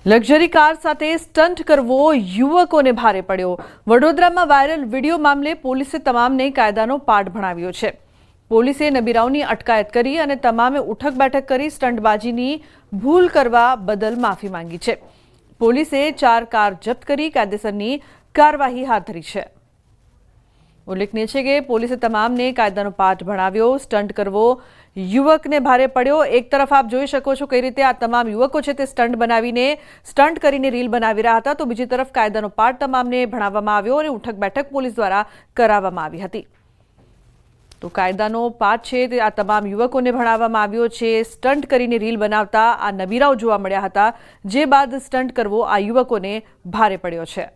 Luxury car સાથે stunt કરવો યુવકોને ભારે પડ્યો। વડોદરામાં વાયરલ વિડીયો મામલે પોલીસે તમામને કાયદાનો પાઠ ભણાવ્યો છે। પોલીસે નબીરાઓની અટકાયત કરી અને તમામે ઉઠક બેઠક કરી સ્ટન્ટબાજીની ભૂલ કરવા બદલ માફી માંગી છે। પોલીસે 4 કાર જપ્ત કરી કાયદેસરની કાર્યવાહી હાથ ધરી છે। ઉલ્લેખનીય છે કે પોલીસે તમામને કાયદાનો પાઠ ભણાવ્યો। સ્ટન્ટ કરવો યુવકને ભારે પડ્યો। એક તરફ આપ જોઈ શકો છો કઈ રીતે આ તમામ યુવકો છે તે સ્ટન્ટ કરીને રીલ બનાવી રહ્યા હતા, તો બીજી તરફ કાયદાનો પાઠ તમામને ભણાવવામાં આવ્યો અને ઉઠક બેઠક પોલીસ દ્વારા કરાવવામાં આવી હતી। તો કાયદાનો પાઠ છે તે આ તમામ યુવકોને ભણાવવામાં આવ્યો છે। સ્ટન્ટ કરીને રીલ બનાવતા આ નબીરાઓ જોવા મળ્યા હતા, જે બાદ સ્ટન્ટ કરવો આ યુવકોને ભારે પડ્યો છે।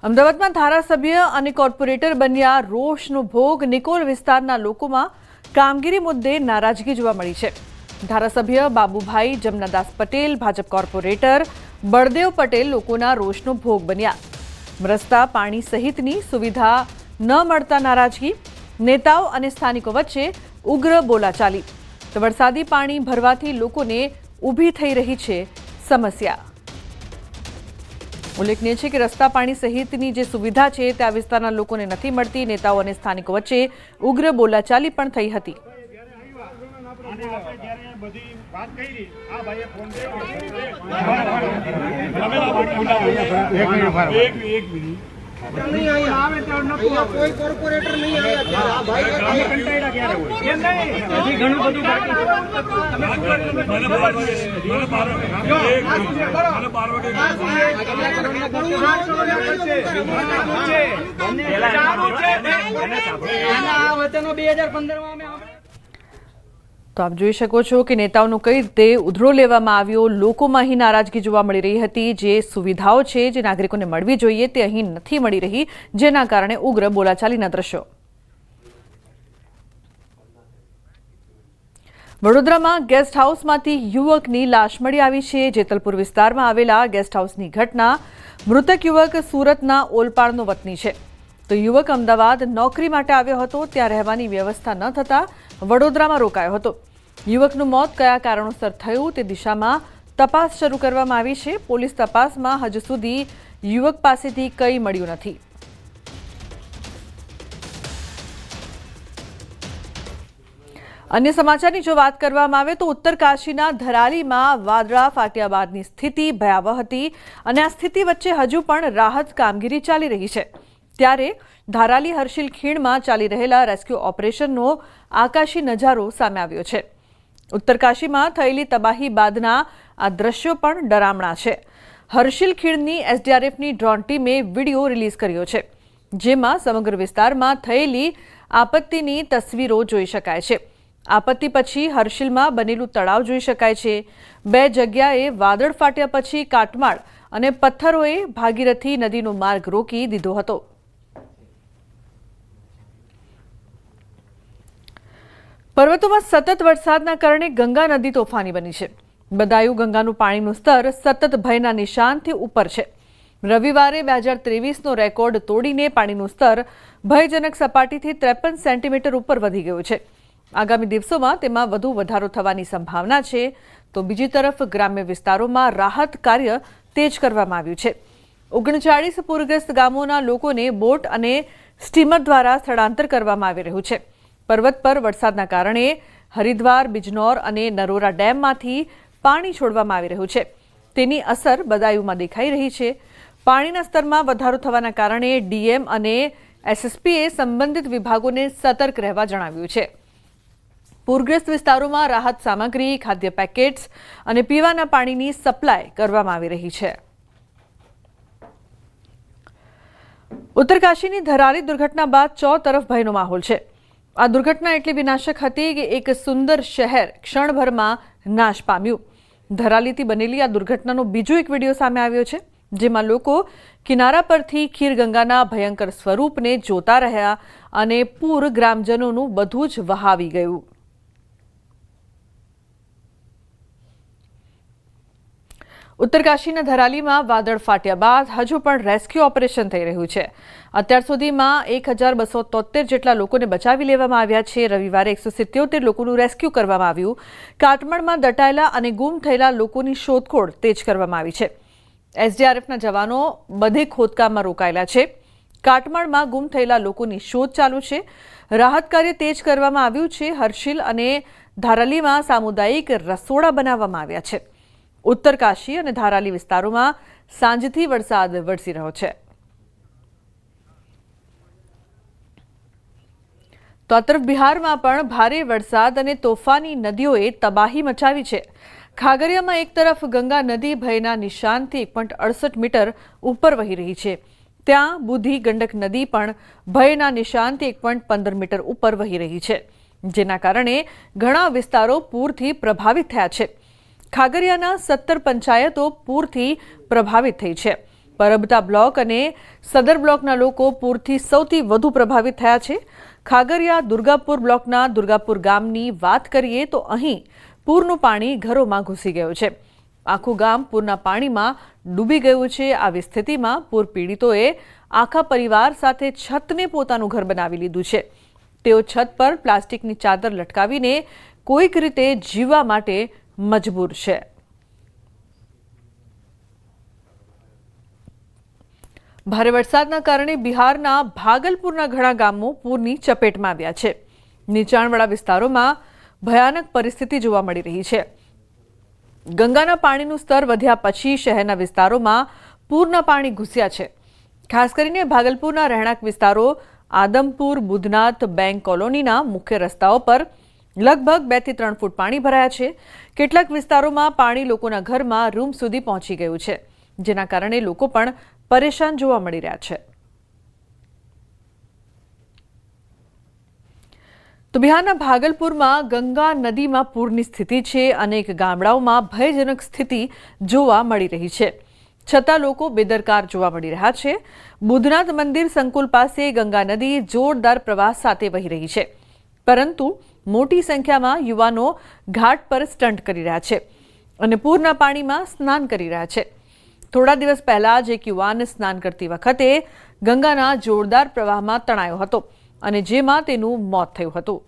અમદાવાદમાં ધારાસભ્ય અને કોર્પોરેટર બન્યા રોષનો ભોગ નિકોલ વિસ્તારના લોકોમાં કામગીરી મુદ્દે નારાજગી જોવા મળી છે। ધારાસભ્ય બાબુભાઈ જમનાદાસ પટેલ, ભાજપ કોર્પોરેટર બળદેવ પટેલ લોકોના રોષનો ભોગ બન્યા। રસ્તા, પાણી સહિતની સુવિધા ન મળતા નારાજગી, નેતાઓ અને સ્થાનિકો વચ્ચે ઉગ્ર બોલાચાલી, તો વરસાદી પાણી ભરવાથી લોકોને ઊભી થઈ રહી છે સમસ્યા। ઉલ્લેખનીય છે કે રસ્તા, પાણી સહિતની જે સુવિધા છે તે આ વિસ્તારના લોકોને નથી મળતી। નેતાઓ અને સ્થાનિકો વચ્ચે ઉગ્ર બોલાચાલી પણ થઈ હતી। कोई कॉर्पोरेटर नहीं आया તો આપ જોઈ શકો છો કે નેતાઓનો કઈ રીતે ઉધડો લેવામાં આવ્યો। લોકોમાં અહીં નારાજગી જોવા મળી રહી હતી। જે સુવિધાઓ છે જે નાગરિકોને મળવી જોઈએ તે અહીં નથી મળી રહી, જેના કારણે ઉગ્ર બોલાચાલીના દ્રશ્યો। વડોદરામાં ગેસ્ટ હાઉસમાંથી યુવકની લાશ મળી આવી છે। જેતલપુર વિસ્તારમાં આવેલા ગેસ્ટ હાઉસની ઘટના। મૃતક યુવક સુરતના ઓલપાડનો વતની છે, તો યુવક અમદાવાદ નોકરી માટે આવ્યો હતો। ત્યાં રહેવાની વ્યવસ્થા ન થતા વડોદરામાં રોકાયો હતો। યુવકનું મોત કયા કારણોસર થયું તે દિશામાં તપાસ શરૂ કરવામાં આવી છે। પોલીસ તપાસમાં હજુ સુધી યુવક પાસેથી કંઈ મળ્યું નથી। અન્ય સમાચારની જો વાત કરવામાં આવે તો ઉત્તરકાશીના ધરાલીમાં વાદળા ફાટ્યા બાદની સ્થિતિ ભયાવહ હતી અને આ સ્થિતિ વચ્ચે હજુ પણ રાહત કામગીરી ચાલી રહી છે। ત્યારે ધારાલી હર્ષિલ ખીણમાં ચાલી રહેલા રેસ્ક્યુ ઓપરેશનનો આકાશી નજારો સામે આવ્યો છે। ઉત્તરકાશીમાં થયેલી તબાહી બાદના આ દ્રશ્યો પણ ડરામણા છે। હર્ષિલ ખીણની એસડીઆરએફની ડ્રોન ટીમે વિડીયો રિલીઝ કર્યો છે, જેમાં સમગ્ર વિસ્તારમાં થયેલી આપત્તિની તસવીરો જોઈ શકાય છે। આપત્તિ પછી હર્ષિલમાં બનેલું તળાવ જોઈ શકાય છે। 2 જગ્યાએ વાદળ ફાટ્યા પછી કાટમાળ અને પથ્થરોએ ભાગીરથી નદીનો માર્ગ રોકી દીધો હતો। પર્વતોમાં સતત વરસાદના કારણે ગંગા નદી તોફાની બની છે। બદાયુ ગંગાનું પાણીનું સ્તર સતત ભયના નિશાનથી ઉપર છે। રવિવારે 2023નો રેકોર્ડ તોડીને પાણીનું સ્તર ભયજનક સપાટીથી 53 સેન્ટીમીટર ઉપર વધી ગયું છે। આગામી દિવસોમાં તેમાં વધુ વધારો થવાની સંભાવના છે। તો બીજી તરફ ગ્રામ્ય વિસ્તારોમાં રાહત કાર્ય તેજ કરવામાં આવ્યું છે। 39 પૂરગ્રસ્ત ગામોના લોકોને બોટ અને સ્ટીમર દ્વારા સ્થળાંતર કરવામાં આવી રહ્યું છે। પર્વત પર વરસાદના કારણે હરિદ્વાર, બિજનૌર અને નરોરા ડેમમાંથી પાણી છોડવામાં આવી રહ્યું છે। તેની અસર બદાયુમાં દેખાઈ રહી છે। પાણીના સ્તરમાં વધારો થવાના કારણે ડીએમ અને એસએસપીએ સંબંધિત વિભાગોને સતર્ક રહેવા જણાવ્યું છે। પૂરગ્રસ્ત વિસ્તારોમાં રાહત સામગ્રી, ખાદ્ય પેકેટ્સ અને પીવાના પાણીની સપ્લાય કરવામાં આવી રહી છે। ઉત્તરકાશીની ધરાલી દુર્ઘટના બાદ ચોતરફ ભયનો માહોલ છે। આ દુર્ઘટના એટલી વિનાશક હતી કે એક સુંદર શહેર ક્ષણભરમાં નાશ પામ્યું। ધરાલીથી બનેલી આ દુર્ઘટનાનો બીજો એક વિડીયો સામે આવ્યો છે, જેમાં લોકો કિનારા પરથી ખીરગંગાના ભયંકર સ્વરૂપને જોતા રહ્યા અને પૂર ગ્રામજનોનું બધું જ વહાવી ગયું। ઉત્તરકાશીના ધરાલીમાં વાદળ ફાટ્યા બાદ હજુ પણ રેસ્ક્યુ ઓપરેશન થઈ રહ્યું છે. અત્યાર સુધીમાં 1273 જેટલા લોકોને બચાવી લેવામાં આવ્યા છે. રવિવારે 177 લોકોનું રેસ્ક્યુ કરવામાં આવ્યું. કાટમાળમાં દટાયેલા અને ગુમ થયેલા લોકોની શોધખોળ તેજ કરવામાં આવી છે. એસડીઆરએફના જવાનો બધે ખોદકામમાં રોકાયેલા છે. કાટમાળમાં ગુમ થયેલા લોકોની શોધ ચાલુ છે. રાહત કાર્ય તેજ કરવામાં આવ્યું છે. હર્ષિલ અને ધારાલીમાં સામુદાયિક રસોડા બનાવવામાં આવ્યા છે. ઉત્તરકાશી અને ધારાલી વિસ્તારોમાં સાંજથી વરસાદ વરસી રહ્યો છે. તો આ તરફ બિહારમાં પણ ભારે વરસાદ અને તોફાની નદીઓએ તબાહી મચાવી છે. ખાગરિયામાં એક તરફ ગંગા નદી ભયના નિશાનથી 1.68 મીટર ઉપર વહી રહી છે. ત્યાં બુધી ગંડક નદી પણ ભયના નિશાનથી 1.15 મીટર ઉપર વહી રહી છે, જેના કારણે ઘણા વિસ્તારો પૂરથી પ્રભાવિત થયા છે. ખાગરિયાના 17 પંચાયતો પૂરથી પ્રભાવિત થઈ છે. પરબતા બ્લોક અને સદર બ્લોકના લોકો પૂરથી સૌથી વધુ પ્રભાવિત થયા છે. ખાગરિયા દુર્ગાપુર બ્લોકના દુર્ગાપુર ગામની વાત કરીએ તો અહીં પૂરનું પાણી ઘરોમાં ઘૂસી ગયું છે. આખું ગામ પૂરના પાણીમાં ડૂબી ગયું છે. આવી સ્થિતિમાં પૂર પીડિતોએ આખા પરિવાર સાથે છતને પોતાનું ઘર બનાવી લીધું છે. તેઓ છત પર પ્લાસ્ટિકની ચાદર લટકાવીને કોઈક રીતે જીવવા માટે મજબૂર છે. ભારે વરસાદના કારણે બિહારના ભાગલપુરના ઘણા ગામો પૂરની ચપેટમાં આવ્યા છે. નીચાણવાળા વિસ્તારોમાં ભયાનક પરિસ્થિતિ જોવા મળી રહી છે. ગંગાના પાણીનું સ્તર વધ્યા પછી શહેરના વિસ્તારોમાં પૂરના પાણી ઘૂસ્યા છે. ખાસ કરીને ભાગલપુરના રહેણાંક વિસ્તારો આદમપુર, બુધનાથ, બેંક કોલોનીના મુખ્ય રસ્તાઓ પર લગભગ 2 થી 3 ફૂટ પાણી ભરાયા છે. કેટલાક વિસ્તારોમાં પાણી લોકોના ઘરમાં રૂમ સુધી પહોંચી ગયું છે, જેના કારણે લોકો પણ પરેશાન જોવા મળી રહ્યા છે. તો બિહારના ભાગલપુરમાં ગંગા નદીમાં પૂરની સ્થિતિ છે. અનેક ગામડાઓમાં ભયજનક સ્થિતિ જોવા મળી રહી છે, છતાં લોકો બેદરકાર જોવા મળી રહ્યા છે. બુધનાથ મંદિર સંકુલ પાસે ગંગા નદી જોરદાર પ્રવાહ સાથે વહી રહી છે, પરંતુ મોટી સંખ્યામાં યુવાનો ઘાટ પર સ્ટન્ટ કરી રહ્યા છે અને પૂરના પાણીમાં સ્નાન કરી રહ્યા છે. થોડા દિવસ પહેલા જ એક યુવાન સ્નાન કરતી વખતે ગંગાના જોરદાર પ્રવાહમાં તણાયો હતો અને જેમાં તેનું મોત થયું હતું.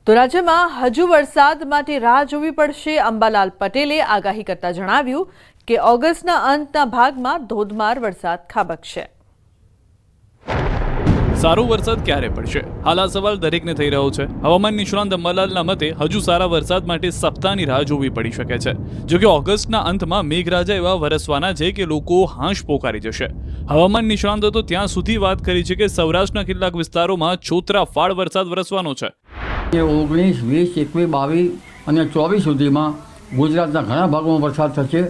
તો રાજ્યમાં હજુ વરસાદ માટે રાહ જોવી પડશે. અંબાલાલ પટેલે આગાહી કરતા જણાવ્યું કે ઓગસ્ટના અંતના ભાગમાં ધોધમાર વરસાદ ખાબકશે. સારો વરસાદ ક્યારે પડશે? હાલ આ સવાલ દરેકને થઈ રહ્યો છે. હવામાન નિષ્ણાંત અંબાલાલના મતે હજુ સારા વરસાદ માટે સપ્તાહની રાહ જોવી પડી શકે છે. જો કે ઓગસ્ટના અંતમાં મેઘરાજા એવા વરસવાના છે કે લોકો હાશ પોકારી જશે. હવામાન નિષ્ણાંતો તો ત્યાં સુધી વાત કરી છે કે સૌરાષ્ટ્રના કેટલાક વિસ્તારોમાં છોતરાફાળ વરસાદ વરસવાનો છે. 19, 20, 21, 22 અને 24 સુધીમાં ગુજરાતના ઘણા ભાગોમાં વરસાદ થશે.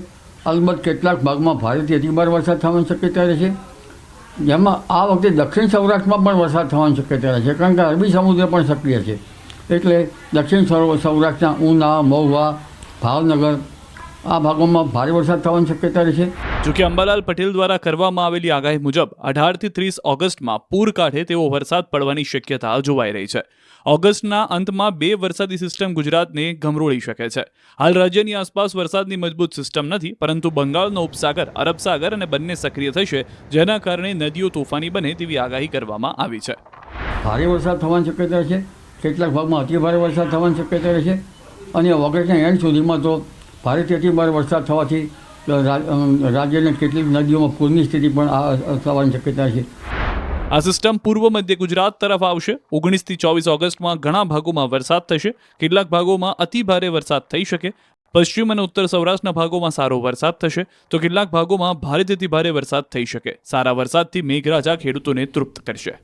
અલબત્ત કેટલાક ભાગમાં ભારેથી અતિભારે વરસાદ થવાની શક્યતા રહેશે, જેમાં આ વખતે દક્ષિણ સૌરાષ્ટ્રમાં પણ વરસાદ થવાની શક્યતા રહે છે, કારણ કે અરબી સમુદ્ર પણ સક્રિય છે. એટલે દક્ષિણ સૌરાષ્ટ્રના ઉના, મહુવા, ભાવનગર આ ભાગોમાં ભારે વરસાદ થવાની શક્યતા રહેશે. જોકે અંબાલાલ પટેલ દ્વારા કરવામાં આવેલી આગાહી મુજબ 18 થી 30 ઓગસ્ટમાં પૂર કાંઠે તેવો વરસાદ પડવાની શક્યતા જોવાઈ રહી છે. ઓગસ્ટના અંતમાં 2 વરસાદી સિસ્ટમ ગુજરાતને ગમરોળી શકે છે. હાલ રાજ્યની આસપાસ વરસાદની મજબૂત સિસ્ટમ નથી, પરંતુ બંગાળનો ઉપસાગર, અરબ સાગર અને બંને સક્રિય થશે, જેના કારણે નદીઓ તોફાની બને તેવી આગાહી કરવામાં આવી છે. ભારે વરસાદ થવાની શક્યતા છે, કેટલાક ભાગમાં અતિભારે વરસાદ થવાની શક્યતા છે અને ઓગસ્ટના એન્ડ સુધીમાં તો ભારેથી અતિભારે વરસાદ થવાથી રાજ્યની કેટલીક નદીઓમાં પૂરની સ્થિતિ પણ થવાની શક્યતા છે. આ સિસ્ટમ પૂર્વ મધ્ય ગુજરાત તરફ આવશે. 19 થી 24 ઓગસ્ટમાં ઘણા ભાગોમાં વરસાદ થશે. કેટલાક ભાગોમાં અતિભારે વરસાદ થઈ શકે. પશ્ચિમ અને ઉત્તર સૌરાષ્ટ્રના ભાગોમાં સારો વરસાદ થશે, તો કેટલાક ભાગોમાં ભારેથી અતિભારે વરસાદ થઈ શકે. સારા વરસાદથી મેઘરાજા ખેડૂતોને તૃપ્ત કરશે.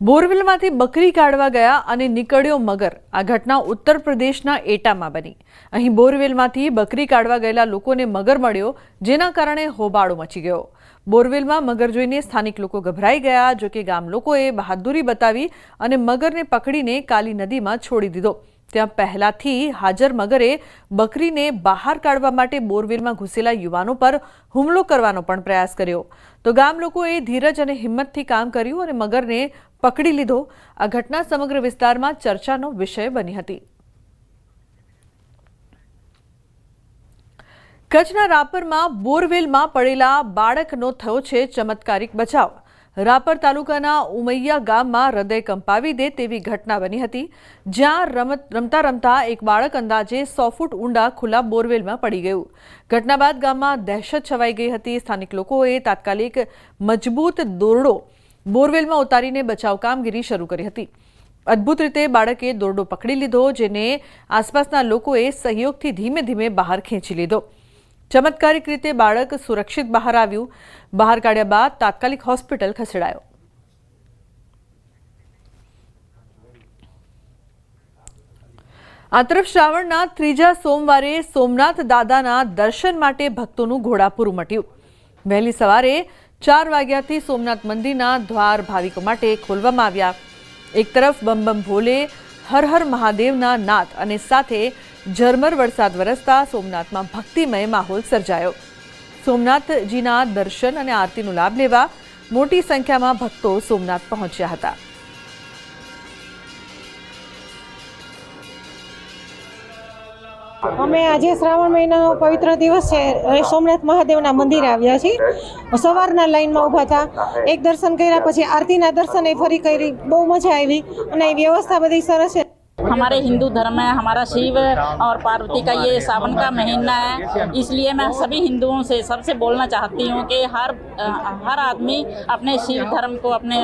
બોરવેલમાંથી બકરી કાઢવા ગયા અને નીકળ્યો મગર. આ ઘટના ઉત્તર પ્રદેશના એટામાં બની. અહીં બોરવેલમાંથી બકરી કાઢવા ગયેલા લોકોને મગર મળ્યો, જેના કારણે હોબાળો મચી ગયો. બોરવેલમાં મગર જોઈને સ્થાનિક લોકો ગભરાઈ ગયા. જોકે ગામ લોકોએ બહાદુરી બતાવી અને મગરને પકડીને કાલી નદીમાં છોડી દીધો. ત્યાં પહેલાથી હાજર મગરે બકરીને બહાર કાઢવા માટે બોરવેલમાં ઘૂસેલા યુવાનો પર હુમલો કરવાનો પણ પ્રયાસ કર્યો તો ગામ લોકોએ ધીરજ અને હિંમતથી કામ કર્યું અને મગરને પકડી લીધો. આ ઘટના સમગ્ર વિસ્તારમાં ચર્ચાનો વિષય બની હતી. કચ્છના રાપરમાં બોરવેલમાં પડેલા બાળકનો થયો છે ચમત્કારિક બચાવ. રાપર તાલુકાના ઉમૈયા ગામમાં હૃદય કંપાવી દે તેવી ઘટના બની હતી, જ્યાં રમતા રમતા એક બાળક અંદાજે 100 ફૂટ ઊંડા ખુલ્લા બોરવેલમાં પડી ગયું. ઘટના બાદ ગામમાં દહેશત છવાઈ ગઈ હતી. સ્થાનિક લોકોએ તાત્કાલિક મજબૂત દોરડો બોરવેલમાં ઉતારીને બચાવ કામગીરી શરૂ કરી હતી. અદ્ભુત રીતે બાળકે દોરડો પકડી લીધો, જેને આસપાસના લોકોએ સહયોગથી ધીમે ધીમે બહાર ખેંચી લીધો. ચમત્કારિક રીતે બાળક સુરક્ષિત બહાર આવ્યું. બહાર કાઢ્યા બાદ તાત્કાલિક હોસ્પિટલ ખસેડાયો. આ તરફ શ્રાવણના ત્રીજા સોમવારે સોમનાથ દાદાના દર્શન માટે ભક્તોનું ઘોડાપૂર ઉમટ્યું. વહેલી સવારે 4 વાગ્યાથી સોમનાથ મંદિરના દ્વાર ભાવિકો માટે ખોલવામાં આવ્યા. એક તરફ બમ બમ ભોલે, હર હર મહાદેવના નાદ અને સાથે ઝરમર વરસાદ વરસતા સોમનાથમાં ભક્તિમય માહોલ સર્જાયો. સોમનાથજીના દર્શન અને આરતીનો લાભ લેવા મોટી સંખ્યામાં ભક્તો સોમનાથ પહોંચ્યા હતા. અમે આજે શ્રાવણ મહિનાનો પવિત્ર દિવસ છે, સોમનાથ મહાદેવના મંદિરે આવ્યા છીએ. સવારના લાઈનમાં ઊભા હતા, એક દર્શન કર્યા, પછી આરતીના દર્શન ફરી કરી. બહુ મજા આવી અને વ્યવસ્થા બધી સરસ છે. हमारे हिंदू धर्म में हमारा शिव और पार्वती का ये सावन का महीना है, इसलिए मैं सभी हिंदुओं से सबसे बोलना चाहती हूँ कि हर आदमी अपने शिव धर्म को अपने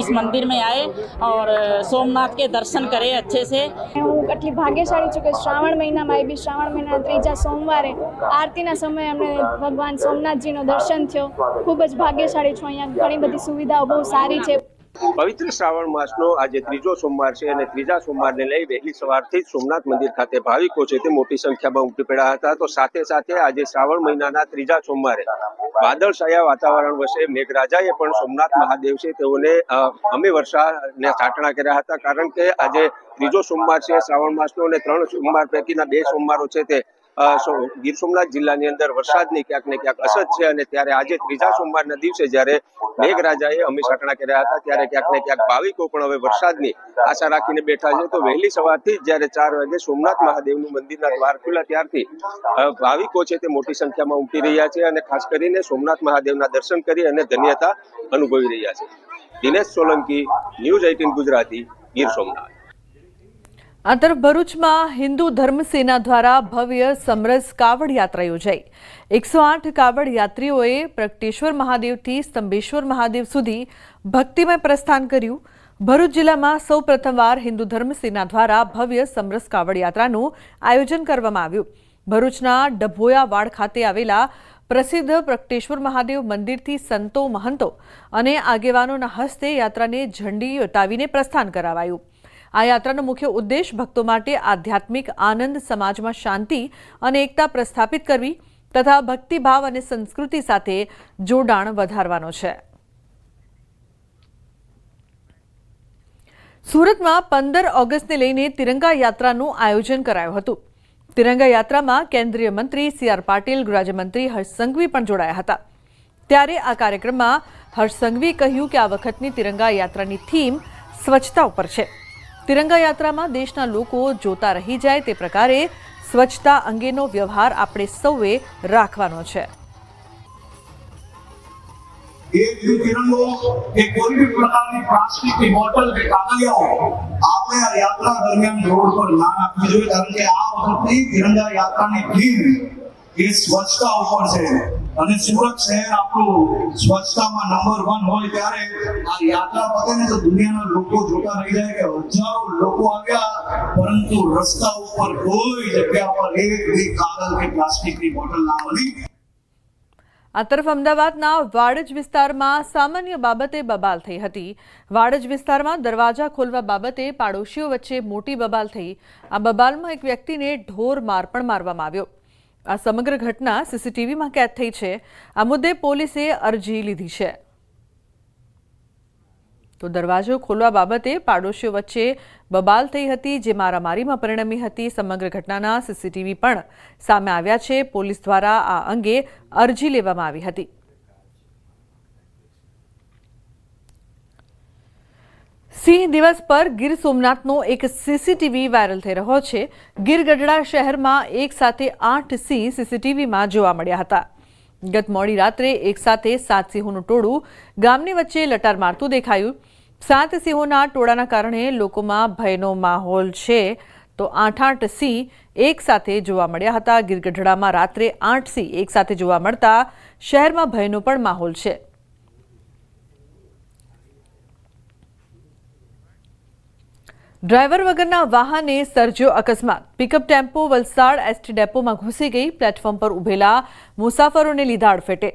इस मंदिर में आए और सोमनाथ के दर्शन करे अच्छे से. હું કેટલી ભાગ્યશાળી છું કે શ્રાવણ મહિનામાં આવી, શ્રાવણ મહિનાના ત્રીજા સોમવારે આરતીના સમયે અમને ભગવાન સોમનાથજીનો દર્શન થયો. ખૂબ જ ભાગ્યશાળી છું. અહીંયા ઘણી બધી સુવિધાઓ બહુ સારી છે. પવિત્ર શ્રાવણ માસનો આજે ત્રીજો સોમવાર છે અને ત્રીજા સોમવારને લઈ વહેલી સવારથી જ સોમનાથ મંદિર ખાતે ભાવિકો છે તે મોટી સંખ્યામાં ઉમટી પડ્યા હતા. તો સાથે સાથે આજે શ્રાવણ મહિનાના ત્રીજા સોમવારે વાદળછાયા વાતાવરણ વચ્ચે મેઘરાજાએ પણ સોમનાથ મહાદેવ છે તેઓને અમે વર્ષાને સાટણા કર્યા હતા. કારણ કે આજે ત્રીજો સોમવાર છે શ્રાવણ માસનો અને 3 સોમવાર પૈકીના 2 સોમવારો છે તે ગીર સોમનાથ જિલ્લાની અંદર વરસાદની ક્યાંક ને ક્યાંક અસર છે અને ત્યારે આજે ત્રીજા સોમવારના દિવસે જ્યારે મેઘરાજાએ હમીસાટણા કર્યા હતા ત્યારે ક્યાંક ને ક્યાંક ભાવિકો પણ હવે વરસાદની આશા રાખીને બેઠા છે. તો વહેલી સવારથી જ જ્યારે 4 વાગે સોમનાથ મહાદેવનું મંદિરના દ્વાર ખુલ્લા ત્યારથી ભાવિકો છે તે મોટી સંખ્યામાં ઉમટી રહ્યા છે અને ખાસ કરીને સોમનાથ મહાદેવના દર્શન કરી અને ધન્યતા અનુભવી રહ્યા છે. દિનેશ સોલંકી, ન્યૂઝ 18 ગુજરાતી, ગીર સોમનાથ. આ તરફ ભરૂચમાં હિન્દુ ધર્મ સેના દ્વારા ભવ્ય સમરસ કાવડ યાત્રા યોજાઈ. 108 કાવડ યાત્રીઓએ પ્રગટેશ્વર મહાદેવથી સ્તંભેશ્વર મહાદેવ સુધી ભક્તિમય પ્રસ્થાન કર્યું. ભરૂચ જિલ્લામાં સૌ પ્રથમવાર હિન્દુ ધર્મ સેના દ્વારા ભવ્ય સમરસ કાવડ યાત્રાનું આયોજન કરવામાં આવ્યું. ભરૂચના ડભોયાવાડ ખાતે આવેલા પ્રસિદ્ધ પ્રગટેશ્વર મહાદેવ મંદિરથી સંતો, મહંતો અને આગેવાનોના હસ્તે યાત્રાને ઝંડી વટાવીને પ્રસ્થાન કરાવાયું. આ યાત્રાનો મુખ્ય ઉદ્દેશ ભક્તો માટે આધ્યાત્મિક આનંદ, સમાજમાં શાંતિ અને એકતા પ્રસ્થાપિત કરવી તથા ભક્તિભાવ અને સંસ્કૃતિ સાથે જોડાણ વધારવાનો છે. સુરતમાં 15 ઓગસ્ટને લઈને તિરંગા યાત્રાનું આયોજન કરાયું હતું. તિરંગા યાત્રામાં કેન્દ્રીય મંત્રી CR પાટીલ, ગૃહરાજ્યમંત્રી હર્ષ સંઘવી પણ જોડાયા હતા. ત્યારે આ કાર્યક્રમમાં હર્ષ સંઘવીએ કહ્યું કે આ વખતની તિરંગા યાત્રાની થીમ સ્વચ્છતા ઉપર છે. તિરંગા યાત્રામાં દેશના લોકો જોતા રહી જાય તે પ્રકારે સ્વચ્છતા અંગેનો વ્યવહાર આપણે સૌએ રાખવાનો છે. एक भी तिरंगो के कोई भी प्रकार की प्लास्टिक की बोतल के कागलियाओ आपने आ यात्रा दरमियान रोड पर ना रखवी જોઈએ કારણ કે આ વખતની તિરંગા યાત્રાની થીમ એ સ્વચ્છતા ઉપર છે અને સુરત શહેર આપણું સ્વચ્છતામાં નંબર 1 હોય ત્યારે આ યાત્રા પતે ને તો દુનિયાના લોકો જોતા રહી જાય કે હજારો લોકો આવ્યા પરંતુ રસ્તા ઉપર કોઈ જગ્યા પર એક भी કાગળ કે પ્લાસ્ટિકની બોટલ ના મળી. આ તરફ અમદાવાદના વાડજ વિસ્તારમાં સામાન્ય બાબતે બબાલ થઈ હતી. વાડજ વિસ્તારમાં દરવાજા ખોલવા બાબતે પાડોશીઓ વચ્ચે મોટી બબાલ થઈ. આ બબાલમાં એક વ્યક્તિને ઢોર માર પણ મારવામાં આવ્યો. આ સમગ્ર ઘટના સીસીટીવીમાં કેદ થઈ છે. આ મુદ્દે પોલીસે અરજી લીધી છે. તો દરવાજો ખોલવા બાબતે પાડોશીઓ વચ્ચે બબાલ થઈ હતી, જે મારામારીમાં પરિણમી હતી. સમગ્ર ઘટનાના સીસીટીવી પણ સામે આવ્યા છે. પોલીસ દ્વારા આ અંગે અરજી લેવામાં આવી હતી. સિંહ દિવસ પર ગીર સોમનાથનો એક સીસીટીવી વાયરલ થઈ રહ્યો છે. ગીર ગઢડા શહેરમાં એક સાથે 8 સિંહ સીસીટીવીમાં જોવા મળ્યા હતા. ગત મોડી રાત્રે એક સાથે 7 સિંહોનું ટોળું ગામની વચ્ચે લટાર મારતું દેખાયું. 7 સિંહોના ટોળાના કારણે લોકોમાં ભયનો માહોલ છે. તો 8 સિંહ એક સાથે જોવા મળ્યા હતા. ગીર ગઢડામાં રાત્રે 8 સિંહ એક સાથે જોવા મળતા શહેરમાં ભયનો પણ માહોલ છે. ડ્રાઈવર વગરના વાહને સર્જ્યો અકસ્માત. પિકઅપ ટેમ્પો વલસાડ એસટી ડેપોમાં ઘૂસી ગઈ. પ્લેટફોર્મ પર ઉભેલા મુસાફરોને લીધા અડફેટે.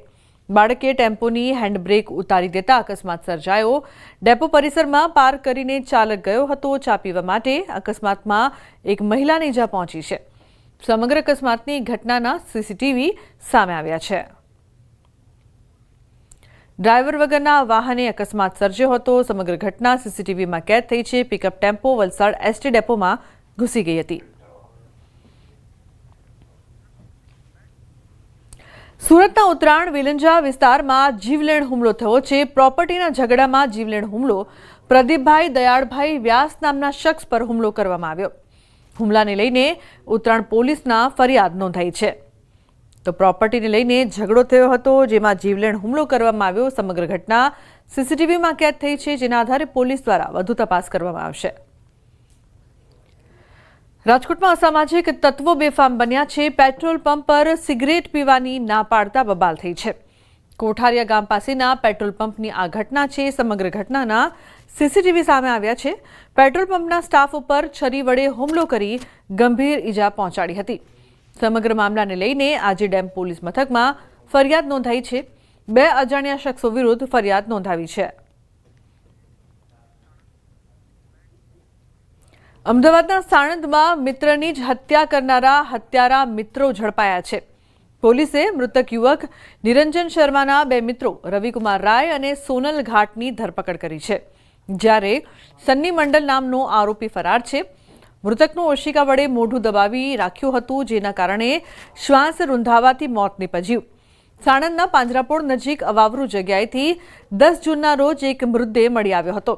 બાળકે ટેમ્પોની હેન્ડબ્રેક ઉતારી દેતા અકસ્માત સર્જાયો. ડેપો પરિસરમાં પાર્ક કરીને ચાલક ગયો હતો ચા પીવા માટે. અકસ્માતમાં એક મહિલાને ઈજા પહોંચી છે. સમગ્ર અકસ્માતની ઘટનાના સીસીટીવી સામે આવ્યા છે. ડ્રાઈવર વગરના વાહને અકસ્માત સર્જ્યો હતો. સમગ્ર ઘટના સીસીટીવીમાં કેદ થઈ છે. પિકઅપ ટેમ્પો વલસાડ એસટી ડેપોમાં ઘૂસી ગઈ હતી. સુરતના ઉત્તરાયણ વેલંજા વિસ્તારમાં જીવલેણ હુમલો થયો છે. પ્રોપર્ટીના ઝઘડામાં જીવલેણ હુમલો. પ્રદીપભાઈ દયાળભાઈ વ્યાસ નામના શખ્સ પર હુમલો કરવામાં આવ્યો. હુમલાને લઈને ઉત્તરાયણ પોલીસના ફરિયાદ નોંધાઈ છે. તો પ્રોપર્ટીને લઈને ઝઘડો થયો હતો, જેમાં જીવલેણ હુમલો કરવામાં આવ્યો. સમગ્ર ઘટના સીસીટીવીમાં કેદ થઈ છે, જેના આધારે પોલીસ દ્વારા વધુ તપાસ કરવામાં આવશે. રાજકોટમાં અસામાજિક તત્વો બેફામ બન્યા છે. પેટ્રોલ પંપ પર સિગરેટ પીવાની ના પાડતા બબાલ થઈ છે. કોઠારિયા ગામ પાસેના પેટ્રોલ પંપની આ ઘટના છે. સમગ્ર ઘટનાના સીસીટીવી સામે આવ્યા છે. પેટ્રોલ પંપના સ્ટાફ ઉપર છરી વડે હુમલો કરી ગંભીર ઈજા પહોંચાડી હતી. સમગ્ર મામલાને લઈને આજે ડેમ પોલીસ મથકમાં ફરિયાદ નોંધાઈ છે. 2 અજાણ્યા શખ્સો વિરુદ્ધ ફરિયાદ નોંધાવી છે. અમદાવાદના સાણંદમાં મિત્રની જ હત્યા કરનારા હત્યારા મિત્રો ઝડપાયા છે. પોલીસે મૃતક યુવક નિરંજન શર્માના 2 મિત્રો રવિકુમાર રાય અને સોનલ ઘાટની ધરપકડ કરી છે, જ્યારે સન્ની મંડલ નામનો આરોપી ફરાર છે. મૃતકનું ઓશિકા વડે મોઢું દબાવી રાખ્યું હતું, જેના કારણે શ્વાસ રૂંધાવાથી મોત નીપજ્યું. સાણંદના પાંજરાપોળ નજીક અવાવરૂ જગ્યાએથી 10 જૂનના રોજ એક મૃતદેહ મળી આવ્યો હતો.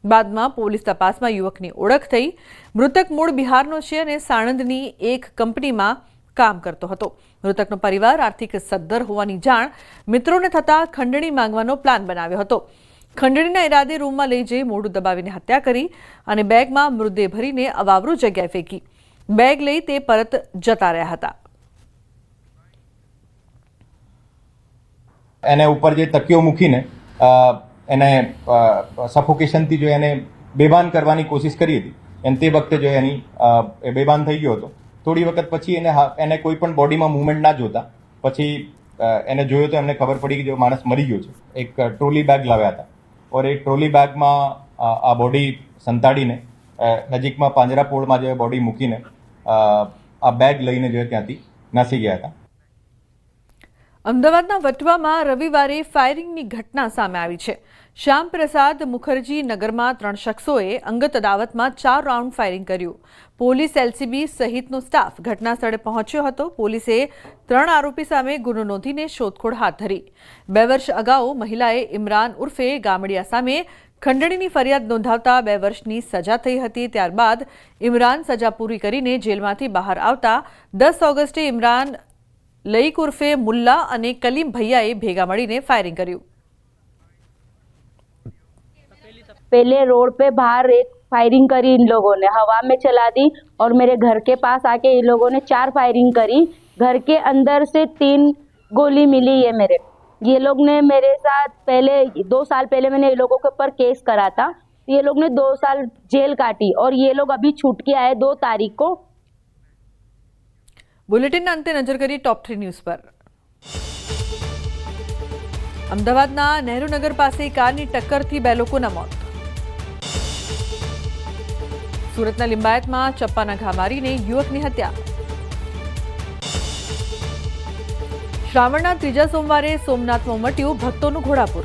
બાદમાં પોલીસ તપાસમાં યુવકની ઓળખ થઈ. મૃતક મૂળ બિહારનો છે અને સાણંદની એક કંપનીમાં કામ કરતો હતો. મૃતકનો પરિવાર આર્થિક સદ્ધર હોવાની જાણ મિત્રોને થતાં ખંડણી માંગવાનો પ્લાન બનાવ્યો હતો. ખંડણીના ઈરાદે રૂમમાં લઈ જઈ મોઢું દબાવીને હત્યા કરી અને બેગમાં મૃતદેહ ભરીને અવાવરૂ જગ્યાએ ફેંકી. બેગ લઈ તે પરત જતા રહ્યા હતા. એને ઉપર જે તકીઓ મૂકીને એને સફોકેશનથી જો એને બેભાન કરવાની કોશિશ કરી હતી, અને તે વખતે જો એની બેભાન થઈ ગયો હતો. થોડી વખત પછી એને કોઈ પણ બોડીમાં મૂવમેન્ટ ના જોતા પછી એને જોયો તો એમને ખબર પડી કે જો માણસ મરી ગયો છે. એક ટ્રોલી બેગ લાવ્યા હતા, और एक ट्रोली બેગમાં આ બોડી સંતાડીને નજીકમાં પાંજરાપોળમાં જે બોડી મૂકીને આ બેગ લઈને જે ત્યાંથી નાસી ગયા હતા. અમદાવાદના વટવામાં રવિવારે ફાયરિંગની ઘટના સામે આવી છે. શ્યામપ્રસાદ મુખર્જી નગરમાં 3 શખ્સોએ અંગત અદાવતમાં 4 રાઉન્ડ ફાયરિંગ કર્યું. પોલીસ, એલસીબી સહિતનો સ્ટાફ ઘટના સ્થળે પહોંચ્યો હતો. પોલીસે 3 આરોપી સામે ગુનો નોંધીને શોધખોળ હાથ ધરી. 2 વર્ષ અગાઉ મહિલાએ ઇમરાન ઉર્ફે ગામડિયા સામે ખંડણીની ફરિયાદ નોંધાવતા 2 વર્ષની સજા થઈ હતી. ત્યારબાદ ઇમરાન સજા પૂરી કરીને જેલમાંથી બહાર આવતા 10 ઓગસ્ટે ઇમરાન લઈક ઉર્ફે મુલ્લા અને કલીમ ભૈયાએ ભેગા મળીને ફાયરિંગ કર્યું. पहले रोड पे बाहर एक फायरिंग करी इन लोगों ने, हवा में चला दी और मेरे घर के पास आके इन लोगों ने 4 फायरिंग करी. घर के अंदर से 3 गोली मिली है मेरे. ये लोग ने मेरे साथ पहले 2 साल पहले मैंने ये लोगों के ऊपर केस करा था. ये लोग ने 2 साल जेल काटी और ये लोग अभी छूट के आए 2 तारीख को. બુલેટિનના અંતે નજર કરી ટોપ 3 ન્યૂઝ પર. અમદાવાદના નહેરુનગર પાસે કારની ટક્કરથી 2 લોકોના મોત. સુરતના લિંબાયતમાં ચપ્પાના ઘા મારીને યુવકની હત્યા. શ્રાવણના 3જા સોમવારે સોમનાથમાં ઉમટ્યું ભક્તોનું ઘોડાપુર.